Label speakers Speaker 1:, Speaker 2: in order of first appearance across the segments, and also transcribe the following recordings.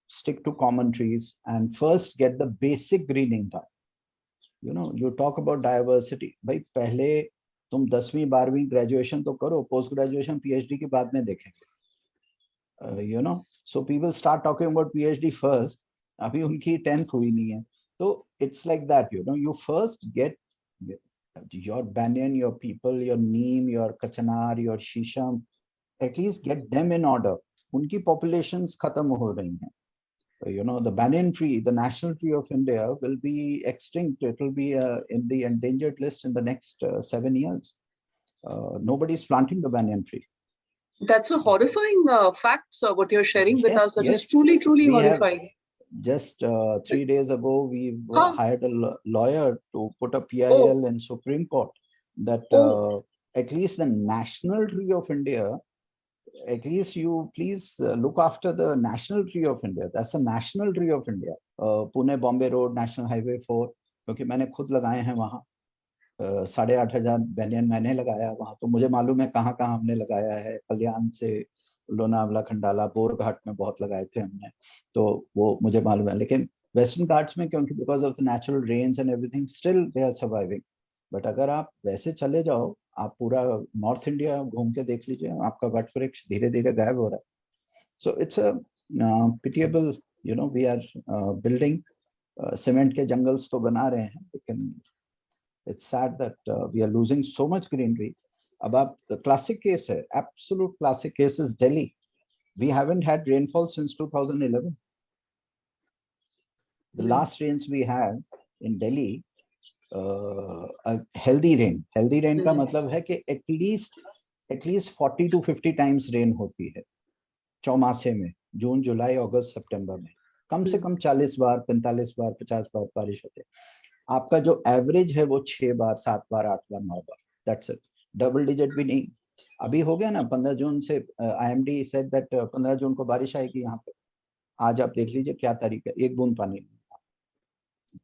Speaker 1: stick to common trees and first get the basic greening done. You talk about diversity. भाई पहले तुम 10वीं 12वीं ग्रेजुएशन तो करो, पोस्ट ग्रेजुएशन PhD के बाद में देखेंगे. So people start talking about PhD first. अभी उनकी 10th हुई नहीं है. So it's like that, you first get your banyan, your people, your neem, your kachanar, your shisham, at least get them in order. उनकी populations खत्म हो रही हैं. The banyan tree, the national tree of India, will be extinct. It will be in the endangered list in the next 7 years. Nobody is planting the banyan tree.
Speaker 2: That's a horrifying fact, sir, what you're sharing with us. That is truly, truly horrifying.
Speaker 1: Just 3 days ago, we hired a lawyer to put a PIL in Supreme Court that at least the national tree of India, at least you please look after the national tree of India. That's the national tree of India. Pune Bombay Road, National Highway 4, क्योंकि मैंने खुद लगाए हैं वहाँ. 8,500 banyan मैंने लगाया वहाँ, तो मुझे मालूम है कहाँ कहाँ हमने लगाया है. कल्याण से लोनावला, खंडाला, बोरघाट में बहुत लगाए थे हमने, तो वो मुझे मालूम है. लेकिन वेस्टर्न घाट्स में क्योंकि because of the natural rains and everything still they are surviving. But अगर आप वैसे चले जाओ, आप पूरा नॉर्थ इंडिया घूम के देख लीजिए, आपका वट वृक्ष धीरे धीरे गायब हो रहा है. So it's a pitiable, we are building cement के जंगल्स तो बना रहे हैं, लेकिन it's sad that we are losing so much greenery. Above the classic case hai, absolute classic case is Delhi. We haven't had rainfall since 2011. The last rains we had in Delhi, a healthy rain. Healthy rain का मतलब है कि at least 40 to 50 times rain होती है चौमासे में, जून, जुलाई, अगस्त, सितंबर में. कम से कम 40 बार, 45 बार, 50 बार बारिश होती है. आपका जो एवरेज है वो 6 बार, 7 बार, 8 बार, 9 बार. That's it. डबल डिजिट भी नहीं. अभी हो गया ना 15 जून से. IMD सेड दैट 15 जून को बारिश आएगी यहाँ पे. आज आप देख लीजिए क्या तारीख है, एक बूंद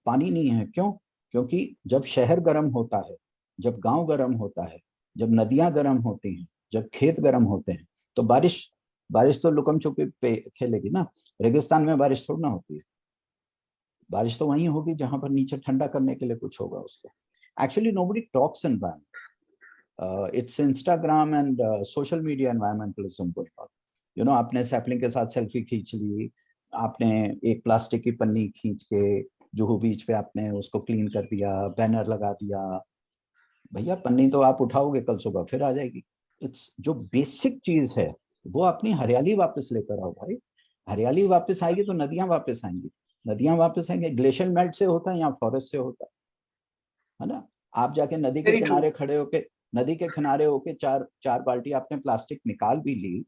Speaker 1: पानी नहीं है. क्यों? क्योंकि जब शहर गर्म होता है, जब गांव गर्म होता है, जब नदियां गर्म होती हैं, जब खेत गर्म होते हैं, तो बारिश तो लुकम छुपी पे खेलेगी ना. रेगिस्तान में बारिश थोड़ी ना होती है. बारिश तो वहीं होगी जहां पर नीचे ठंडा करने के लिए कुछ होगा उसको. Actually nobody talks environment. It's Instagram and social media environmentalism going on. आपने सैपलिंग के साथ सेल्फी खींच ली, आपने एक प्लास्टिक की पन्नी खींच के जुहू बीच पे आपने उसको क्लीन कर दिया, बैनर लगा दिया. भैया पन्नी तो आप उठाओगे कल सुबह फिर आ जाएगी. इट्स जो बेसिक चीज है वो अपनी हरियाली वापस लेकर आओ भाई. हरियाली वापस आएगी तो नदियां वापस आएंगी. नदियां वापस आएंगे. ग्लेशियर मेल्ट से होता है या फॉरेस्ट से होता है ना. आप जाके नदी के किनारे खड़े होके, नदी के किनारे होके चार बाल्टी आपने प्लास्टिक निकाल भी ली,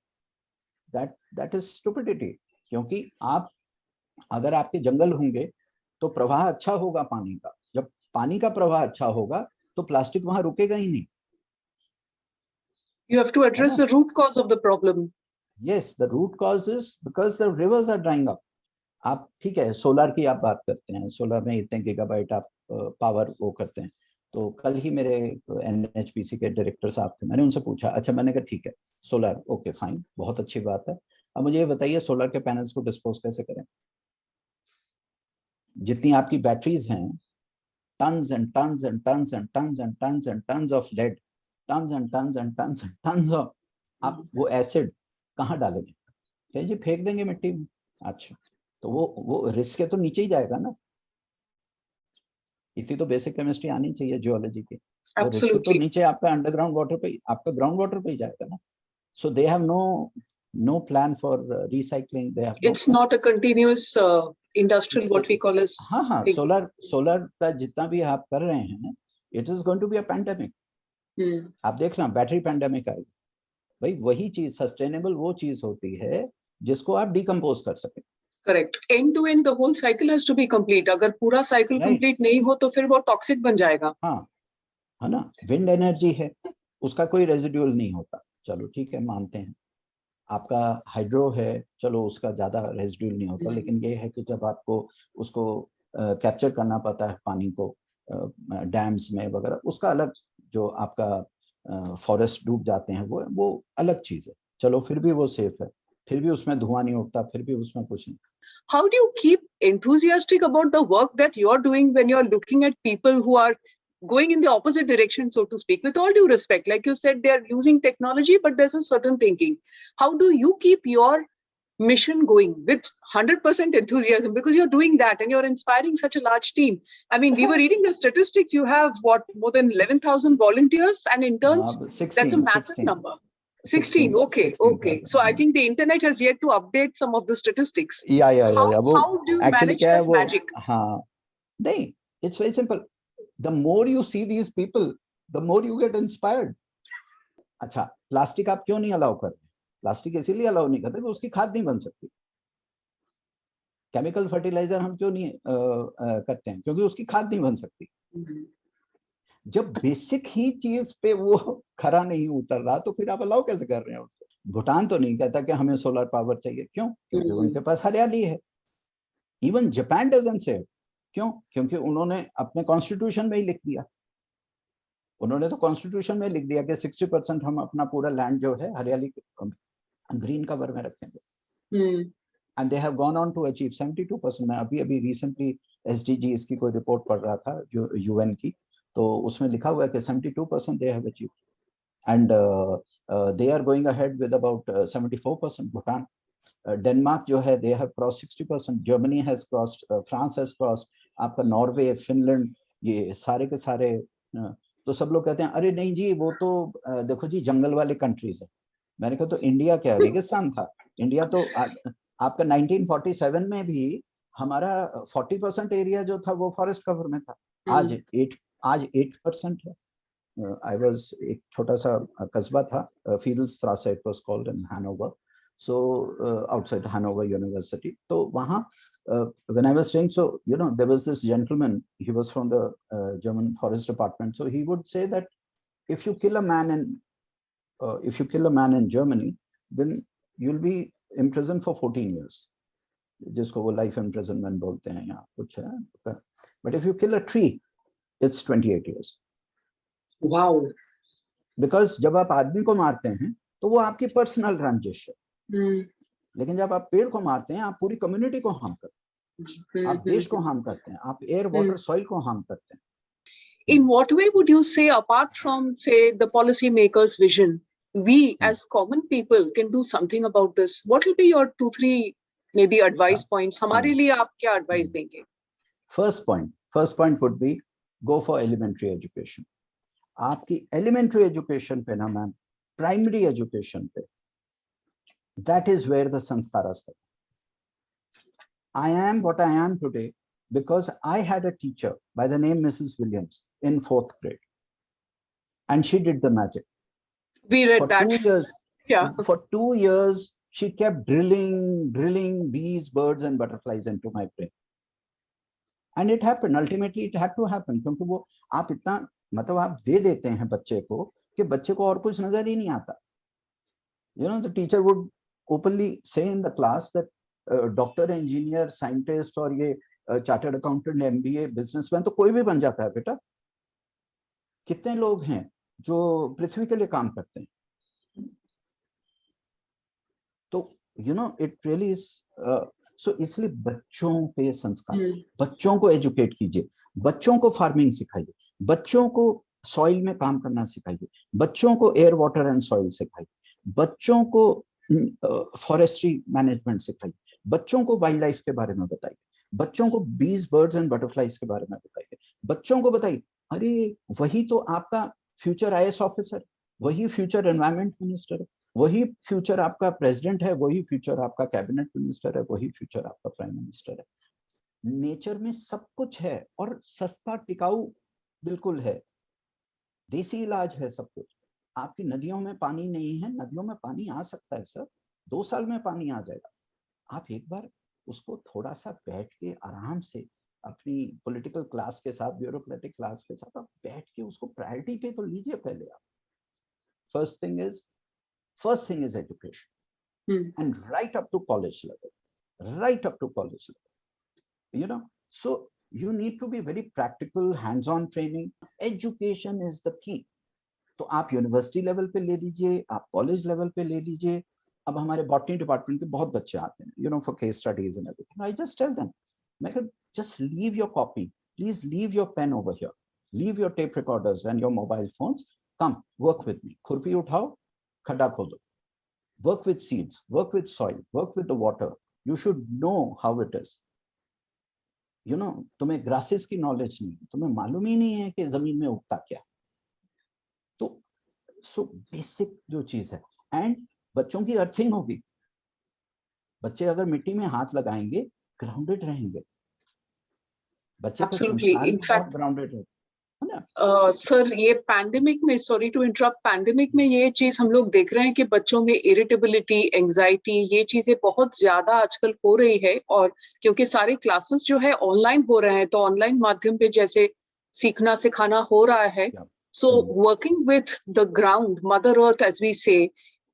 Speaker 1: दैट इज स्टुपिडिटी. क्योंकि आप अगर आपके जंगल होंगे तो प्रवाह अच्छा होगा पानी का. जब पानी का प्रवाह अच्छा होगा तो प्लास्टिक वहां रुकेगा ही नहीं.
Speaker 2: You have to address the root cause of the problem.
Speaker 1: Yes, the root cause is because the rivers are drying up. आप ठीक है सोलर की आप बात करते हैं, सोलर में इतने गीगाबाइट आप पावर वो करते हैं. तो कल ही मेरे NHPC के डायरेक्टर साहब थे, मैंने उनसे पूछा. अच्छा, मैंने कहा ठीक है सोलर, ओके फाइन, बहुत अच्छी बात है. अब मुझे ये बताइए सोलर के पैनल्स को डिस्पोज कैसे करें? जितनी आपकी बैटरीज हैं, tons and tons and tons and tons and tons and tons of lead, tons and tons and tons and tons of, आप वो एसिड कहाँ डालेंगे? जी फेंक देंगे मिट्टी में. अच्छा, तो वो रिस्क के तो नीचे ही जाएगा ना. इतनी तो बेसिक केमिस्ट्री आनी चाहिए जियोलॉजी की. वो रिस्क तो नीचे आपका अंडरग्राउंड वाटर पे, आपका ग्राउंड वाटर पे ही जाएगा ना. So they have no plan for recycling. They have
Speaker 2: it's not a continuous industrial what we call as.
Speaker 1: हाँ, सोलर का जितना भी आप कर रहे हैं, it is going to be a pandemic. आप देखना बैटरी पैंडेमिक आएगी. भाई वही चीज सस्टेनेबल वो चीज होती है जिसको आप डिकम्पोज कर सकें.
Speaker 2: Correct. End to end the whole cycle has to be complete. अगर पूरा साइकिल कंप्लीट नहीं हो तो फिर वो टॉक्सिक बन जाएगा. हाँ,
Speaker 1: है ना. विंड एनर्जी है, उसका कोई रेजिड्यूल नहीं होता, चलो ठीक है मानते हैं. आपका हाइड्रो है, चलो उसका ज्यादा रेजिड्यूल नहीं होता. लेकिन ये है कि जब आपको उसको कैप्चर करना पड़ता है पानी को डैम्स में वगैरह, उसका अलग, जो आपका फॉरेस्ट डूब जाते हैं वो अलग चीज है. चलो फिर भी वो सेफ है. फिर भी उसमें धुआं नहीं उठता, फिर भी उसमें कुछ नहीं।
Speaker 2: How do you keep enthusiastic about the work that you're doing when you're looking at people who are going in the opposite direction, so to speak? With all due respect, like you said, they're using technology, but there's a certain thinking. How do you keep your mission going with 100% enthusiasm, because you're doing that and you're inspiring such a large team? I mean, we were reading the statistics. You have what, more than 11,000 volunteers and interns?
Speaker 1: 16,
Speaker 2: That's a massive
Speaker 1: 16.
Speaker 2: number. 16. Okay.
Speaker 1: 16,
Speaker 2: Okay. So I think the internet has yet to update some of the statistics.
Speaker 1: या वो
Speaker 2: How do you
Speaker 1: actually
Speaker 2: manage
Speaker 1: क्या है
Speaker 2: that
Speaker 1: वो,
Speaker 2: magic?
Speaker 1: हाँ नहीं, it's very simple, the more you see these people the more you get inspired. अच्छा, plastic आप क्यों नहीं अलाउ करते? प्लास्टिक इसीलिए अलाउ नहीं करते कि उसकी खाद नहीं बन सकती। केमिकल फर्टिलाइजर हम क्यों नहीं करते हैं? क्योंकि उसकी खाद नहीं बन सकती। जब बेसिक ही चीज पे वो खरा नहीं उतर रहा तो फिर आप अलाउ कैसे कर रहे हैं उसको? भूटान तो नहीं कहता कि हमें सोलर पावर चाहिए, क्यों? क्योंकि उनके पास हरियाली है। इवन जापान डजंट से, क्यों? क्योंकि उन्होंने अपने कॉन्स्टिट्यूशन में ही लिख दिया, उन्होंने तो कॉन्स्टिट्यूशन में लिख दिया कि 60% हम अपना पूरा लैंड जो है हरियाली ग्रीन कवर में रखेंगे। And they have gone on to achieve 72%। मैं अभी रिसेंटली SDGs की कोई रिपोर्ट पढ़ रहा था जो UN की, तो उसमें लिखा हुआ है कि 72% they have achieve, and they are going ahead with about 74%। Bhutan, Denmark जो है they have cross 60%, Germany has crossed, France has crossed, आपका नॉर्वे, फिनलैंड, ये सारे के सारे। तो सब लोग कहते हैं अरे नहीं जी वो तो देखो जी जंगल वाले कंट्रीज है। मैंने कहा तो इंडिया क्या रेगिस्तान था? इंडिया तो आपका 1947 में भी हमारा 40% एरिया जो था वो फॉरेस्ट कवर में था। आज 8% है। आई वाज, एक छोटा सा कस्बा था, Feldstrasse it was called in Hanover, so outside Hanover University. तो वहाँ when I was staying, so you know there was this gentleman, he was from the German Forest Department, so he would say that if you kill a man in Germany, then you'll be in prison for 14 years, जिसको वो life imprisonment बोलते हैं यहाँ कुछ है, but if you kill a tree it's 28 years.
Speaker 2: Wow.
Speaker 1: Because जब आप आदमी को मारते हैं तो वो आपकी पर्सनल रंजिश है, लेकिन जब आप पेड़ को मारते हैं आप पूरी कम्युनिटी को हार्म करते हैं, आप देश को हार्म करते हैं, आप एयर वाटर सॉइल को हार्म करते हैं।
Speaker 2: In what way would you say, apart from say the policy makers' vision, we as common people can do something about this? What will be your 2-3 maybe advice points? हमारे लिए आप क्या advice देंगे?
Speaker 1: First point would be go for elementary education. आपकी elementary education पे ना ma'am, primary education पे, that is where the sanskaras are. I am what I am today because I had a teacher by the name Mrs. Williams in 4th grade, and she did the magic.
Speaker 2: We read
Speaker 1: for
Speaker 2: that.
Speaker 1: 2 years.
Speaker 2: Yeah.
Speaker 1: For 2 years, she kept drilling bees, birds, and butterflies into my brain, and it happened. Ultimately, it had to happen क्योंकि वो आप इतना मतलब आप दे देते हैं बच्चे को कि बच्चे को और कुछ नजर ही नहीं आता. You know, the teacher would openly say in the class that doctor, engineer, scientist और ये चार्टर्ड अकाउंटेंट, MBA, बिजनेसमैन तो कोई भी बन जाता है बेटा. कितने लोग हैं जो पृथ्वी के लिए काम करते हैं? तो you know it really is so. इसलिए बच्चों पे संस्कार, बच्चों को एजुकेट कीजिए, बच्चों को फार्मिंग सिखाइए, बच्चों को सॉइल में काम करना सिखाइए, बच्चों को एयर वाटर एंड सॉइल सिखाइए, बच्चों को फॉरेस्ट्री मैनेजमेंट सिखाइए, बच्चों को वाइल्ड लाइफ के बारे में बताइए, बच्चों को बीज, बर्ड्स एंड बटरफ्लाइज के बारे में बताइए, बच्चों को बताइए अरे वही तो आपका फ्यूचर IAS ऑफिसर, वही फ्यूचर एनवायरमेंट मिनिस्टर है, वही फ्यूचर आपका प्रेसिडेंट है, वही फ्यूचर आपका कैबिनेट मिनिस्टर है, वही फ्यूचर आपका प्राइम मिनिस्टर है. नेचर में सब कुछ है और सस्ता टिकाऊ बिल्कुल है, देसी इलाज है सब कुछ. आपकी नदियों में पानी नहीं है, नदियों में पानी आ सकता है सर, 2 साल में पानी आ जाएगा. आप एक बार उसको थोड़ा सा बैठ के आराम से अपनी पॉलिटिकल क्लास के साथ, ब्यूरोक्रेटिक क्लास के साथ आप बैठ के उसको प्रायोरिटी पे तो लीजिए पहले आप. First thing is education, and right up to college level, you know. So you need to be very practical, hands-on training. Education is the key. तो आप यूनिवर्सिटी लेवल पे ले लीजिए, आप कॉलेज लेवल पे ले लीजिए, अब हमारे बॉटनी डिपार्टमेंट के बहुत बच्चे आते हैं, you know, for case studies and everything, I just tell them, मैं कहा just leave your copy, please leave your pen over here, leave your tape recorders and your mobile phones, come work with me, खुरपी उठाओ, खड्डा खोदो, work with seeds, work with soil, work with the water, you should know how it is, you know, तुम्हें grasses की knowledge नहीं, तुम्हें मालूम ही नहीं है कि जमीन में उगता क्या, तो so basic जो चीज है, and बच्चों की अर्थिंग होगी, बच्चे अगर मिट्टी में हाथ लगाएंगे ग्राउंडेड रहेंगे, बच्चे का संस्कार भी बहुत ग्राउंडेड है ना।
Speaker 2: सर ये पैंडेमिक में, सॉरी टू इंटरप्ट, पैंडेमिक में ये चीज हम लोग देख रहे हैं कि बच्चों में इरिटेबिलिटी, एंजाइटी, ये चीजें बहुत ज्यादा आजकल हो रही है, और क्योंकि सारे क्लासेस जो है ऑनलाइन हो रहे हैं, तो ऑनलाइन माध्यम पे जैसे सीखना सिखाना हो रहा है, so working with the ground, mother earth as we say,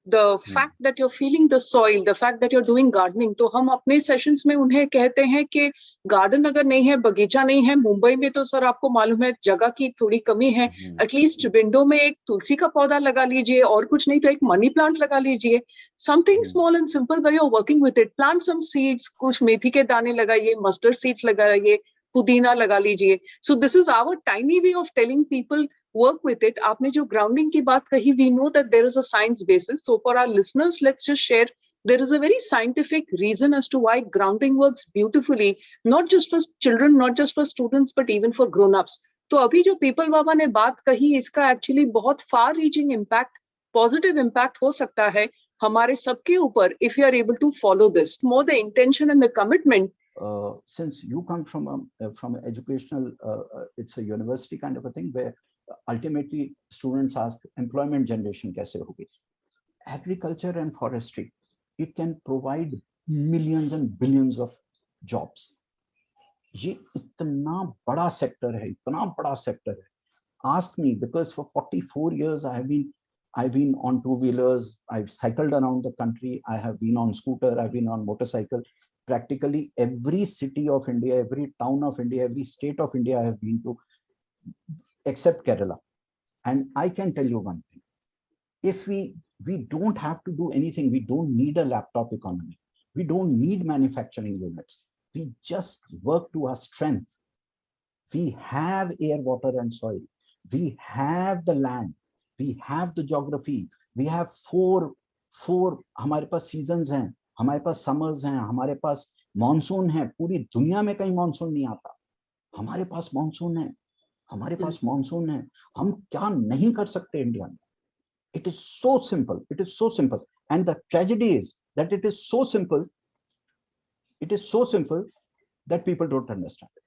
Speaker 2: the fact that you're feeling the soil, the fact that you're doing gardening, तो हम अपने सेशंस में उन्हें कहते हैं कि गार्डन अगर नहीं है, बगीचा नहीं है, मुंबई में तो सर आपको मालूम है जगह की थोड़ी कमी है, एटलीस्ट विंडो में एक तुलसी का पौधा लगा लीजिए, और कुछ नहीं तो एक मनी प्लांट लगा लीजिए, something small and simple, by you working with it, plant some seeds, कुछ मेथी के दाने लगाइए, मस्टर्ड सीड्स लगाइए, पुदीना लगा लीजिए. So this is our tiny way of telling people work with it. आपने जो grounding की बात कही, we know that there is a science basis. So for our listeners, let's just share. There is a very scientific reason as to why grounding works beautifully, not just for children, not just for students, but even for grown-ups. तो अभी जो people बाबा ने बात कही, इसका actually बहुत far reaching impact, positive impact हो सकता है हमारे सबके ऊपर, if you are able to follow this. More the intention and the commitment.
Speaker 1: Since you come from an educational, it's a university kind of a thing where ultimately students ask employment generation kaise hogi. Agriculture and forestry, it can provide millions and billions of jobs. ये इतना बड़ा sector है, इतना बड़ा sector है. Ask me, because for 44 years I've been on two-wheelers, I've cycled around the country, I have been on scooter, I've been on motorcycle. Practically every city of India, every town of India, every state of India I have been to, except Kerala. And I can tell you one thing, if we don't have to do anything, we don't need a laptop economy, we don't need manufacturing units, we just work to our strength. We have air, water and soil, we have the land, we have the geography, we have four हमारे पास seasons हैं, हमारे पास summers हैं, हमारे पास monsoon है. पूरी दुनिया में कहीं मानसून नहीं आता, हमारे पास मानसून है, हमारे पास मानसून है. हम क्या नहीं कर सकते इंडिया में? It is so simple, it is so simple. And the tragedy is that it is so simple that people don't understand it.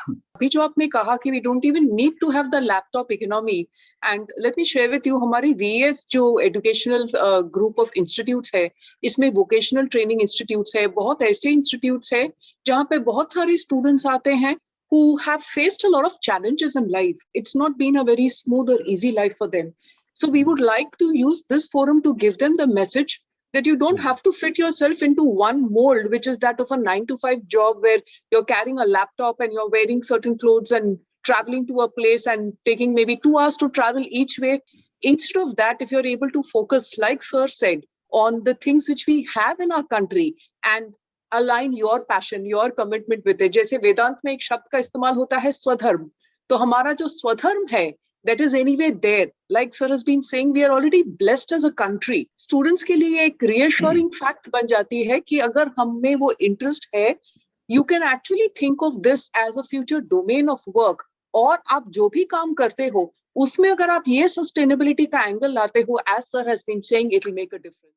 Speaker 2: अभी जो आपने कहा कि we don't even need to have the laptop economy, and let me share with you, हमारी VES जो educational group of institutes है, इसमें vocational training institutes है, बहुत ऐसे institutes है जहाँ पे बहुत सारे students आते हैं who have faced a lot of challenges in life. It's not been a very smooth or easy life for them. So we would like to use this forum to give them the message that you don't have to fit yourself into one mold, which is that of a 9-to-5 job where you're carrying a laptop and you're wearing certain clothes and traveling to a place and taking maybe 2 hours to travel each way. Instead of that, if you're able to focus, like Sir said, on the things which we have in our country and align your passion, your commitment with it. जैसे वेदांत में एक शब्द का इस्तेमाल होता है स्वधर्म, तो हमारा जो स्वधर्म है, that is anyway there. Like Sir has been saying, we are already blessed as a country. Students के लिए एक reassuring fact बन जाती है कि अगर हम में वो interest है, you can actually think of this as a future domain of work. और आप जो भी काम करते हो, उसमें अगर आप ये sustainability का angle लाते हो, as Sir has been saying, it will make a difference.